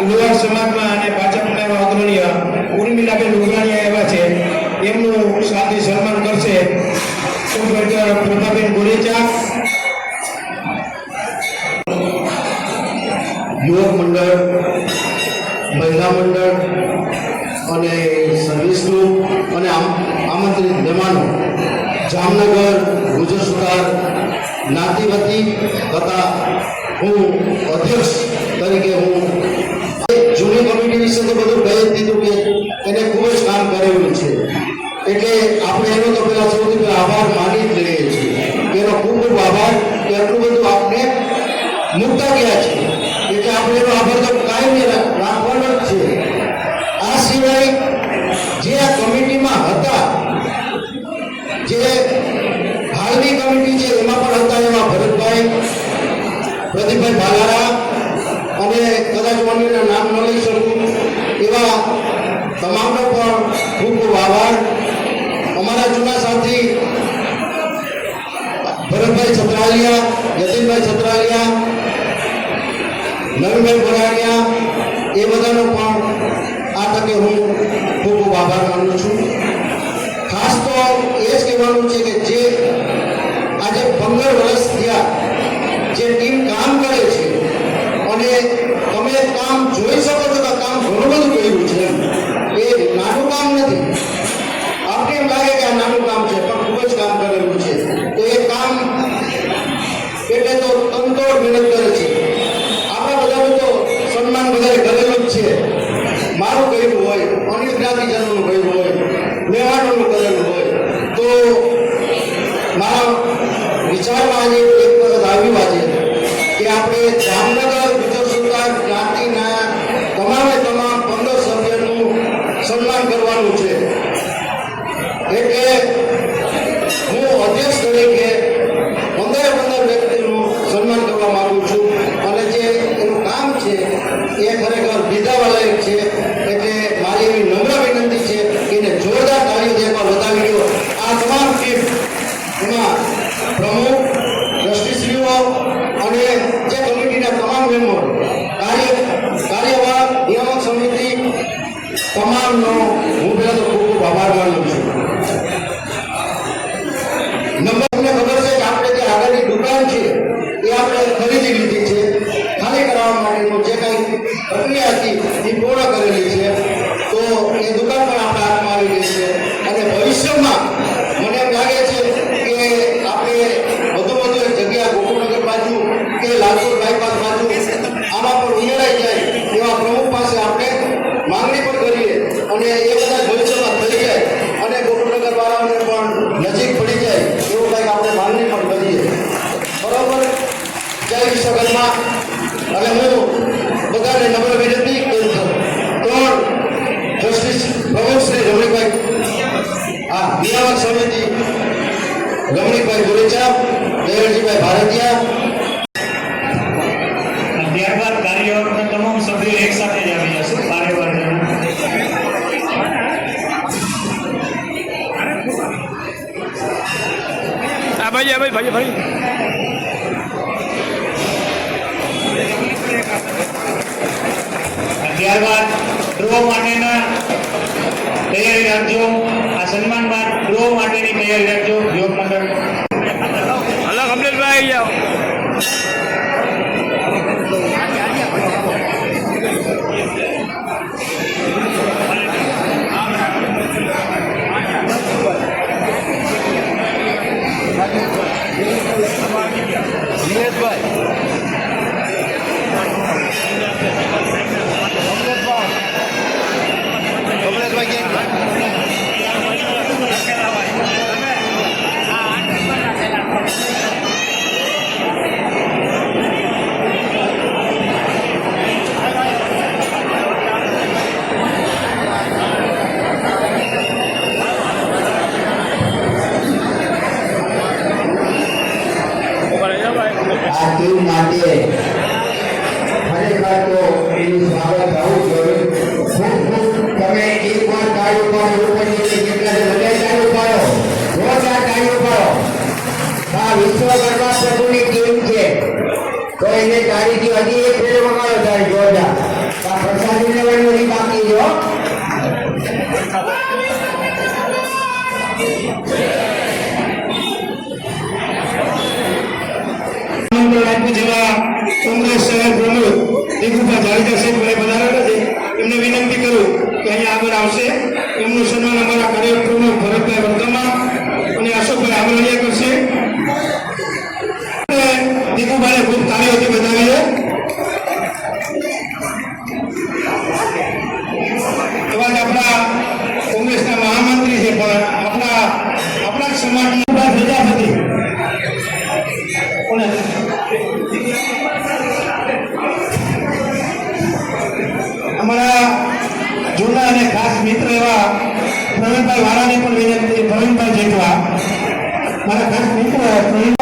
લોહાર સમાજમાં અને ભાજપના એવા અગ્રણીય ઉર્મિલાબેન ઉઘરાણીયા એવા છે, એમનું સાથે સન્માન કરશે પ્રભાબેન ગોરેચા. યુવક મંડળ, મહિલા મંડળ અને સર્વિસ ગ્રુપ અને આમંત્રિત મહેમાનો, જામનગર ગુજર સુધાર જ્ઞાતિ વતી તથા હું અધ્યક્ષ તરીકે હું જૂની કમિટી વિશે તો બધું કહી જ દીધું કે એને ખૂબ જ કામ કરેલું છે, એટલે આપણે એનો તો પહેલા સૌથી પહેલા આભાર માની જ લઈએ છીએ. એનો ખૂબ ખૂબ આભાર કે આટલું બધું આપણે મુકતા ગયા છે, એટલે આપણે એનો આભાર તો કાયમી રાખવાનો જ છે. આ સિવાય જે આ કમિટીમાં હતા, જે હાલની કમિટી છે એમાં પણ હતા એવા ભરતભાઈ, પ્રદીપભાઈ ભાલારા અને કદાચ અન્યના નામ ન લઈ શકું એવા તમામનો પણ ખૂબ ખૂબ આભાર. અમારા જૂના સાથી ભરતભાઈ છત્રાલિયા, યતીનભાઈ છત્રાલિયા, નવીનભાઈ બોરાડિયા, એ બધાનો પણ આ તકે હું ખૂબ ખૂબ આભાર માનું છું. ખાસ તો એ જ કહેવાનું છે કે જે આજે 15 વર્ષ થયા જે ટીમ કામ કરે છે અને તમે કામ જોઈ શકો છો કે કામ ઘણું બધું કર્યું છે, એ નાનું કામ નથી. આપણે એમ લાગે કે આ નાનું કામ છે પણ ખૂબ જ કામ કરેલું છે. તો એ કામ એટલે તો તનતોડ મહેનત કરે છે. આપણા બધાનું તો સન્માન બધાએ કરેલું જ છે. મારું કર્યું હોય, અન્ય જ્ઞાતિજનોનું કર્યું હોય, મહેમાનોનું કરેલું હોય, તો મારા વિચારમાં આજે એક વખત આવ્યું આજે કે આપણે જામનગર ગુજર સુધાર જ્ઞાતિના તમામે તમામ 15 સભ્યોનું સન્માન કરવાનું છે. એટલે હું અધ્યક્ષ તરીકે 15 વ્યક્તિનું સન્માન કરવા માંગુ છું અને જે એનું કામ છે એ ખરેખર બિરદાવાલાયક છે. એટલે મારી એવી નમ્ર વિનંતી છે કે એને જોરદાર તાળીઓ એકવાર વધાવી દો. આ તમામ ટીમ, એમાં પ્રમુખ, ટ્રસ્ટીશ્રીઓ અને જે કમિટીના તમામ મેમ્બર, કાર્યવાહક, નિયામક સમિતિ તમામનો હું પહેલા તો ખૂબ ખૂબ આભાર માનું છું. તમને ખબર છે કે આપણે જે આગળની દુકાન છે એ આપણે ખરીદી લીધી છે. ખાલી કરાવવા માટેનું જે કાંઈ પ્રક્રિયા હતી એ પૂર્ણ કરેલી છે. તો એ દુકાન પણ આપણા હાથમાં આવી ગઈ છે અને ભવિષ્યમાં મને એમ લાગે છે કે આપણે વધુ એક જગ્યા ગોકુળનગર બાજુ કે લાલપુર બાયપાસ બાજુ આમાં પણ ઉમેરાઈ જાય એવા પ્રમુખ પાસે આપણે માંગણી પણ કરીએ અને એ બધા ભવિષ્યમાં થઈ જાય અને ગોકુળનગર વાળાઓને પણ નજીક પડી જાય એવું કંઈક આપણે માંગણી પણ કરીએ. બરોબર? જય વિશ્વકર્મા. અને હું બધાને નમ્ર વિનંતી કરું છું, 3 જસ્ટિસ પ્રમુખ શ્રી રમણીકભાઈ, નિયામક સમિતિ રમણીકભાઈ ગોરેચા, દેવજીભાઈ ભારતીયા, ત્યારબાદ કાર્યવાહકના તમામ સભ્યો એક સાથે જ આવી જશે. કાર્યવાહક ભાઈ ત્યારબાદ ડ્રો માટેના તૈયારી રાખજો. આ સન્માન બાદ ડ્રો માટેની તૈયારી રાખજો. યુવક મંડળ હલો કમલેશભાઈ જાઓ. આ ટીમ માટે ખરેખર તો એનું સ્વાગત થવું જોઈએ. તમે એકવાર તાળીઓ પાડો, કેટલા બધા તાળીઓ પાડો, જોરદાર તાળીઓ પાડો. આ વિશ્વકર્મા પ્રભુની ટીમ છે તો એને તાળીથી હજી એક ફેર વગાડો તાળી જોરદાર. જાડેજા સાહેબ મને વધારેલા છે એમને વિનંતી કરું કે અહીંયા આગળ આવશે. એમનું સન્માન અમારા કાર્યક્રમમાં ભરતભાઈ વર્તમાન અને અશોકભાઈ આમરણિયા કરશે. અને દીકુભાઈને ખૂબ તાળીઓથી વધાવીએ. એવા જ આપણા કોંગ્રેસના મહામંત્રી છે, પણ આપણા જ સમાજના પ્રજાપતિ કોને અમારા જૂના અને ખાસ મિત્ર એવા પ્રવીણભાઈ વાળાને પણ વિનંતી. પ્રવીણભાઈ જેઠવા મારા ખાસ મિત્ર પ્રવીણ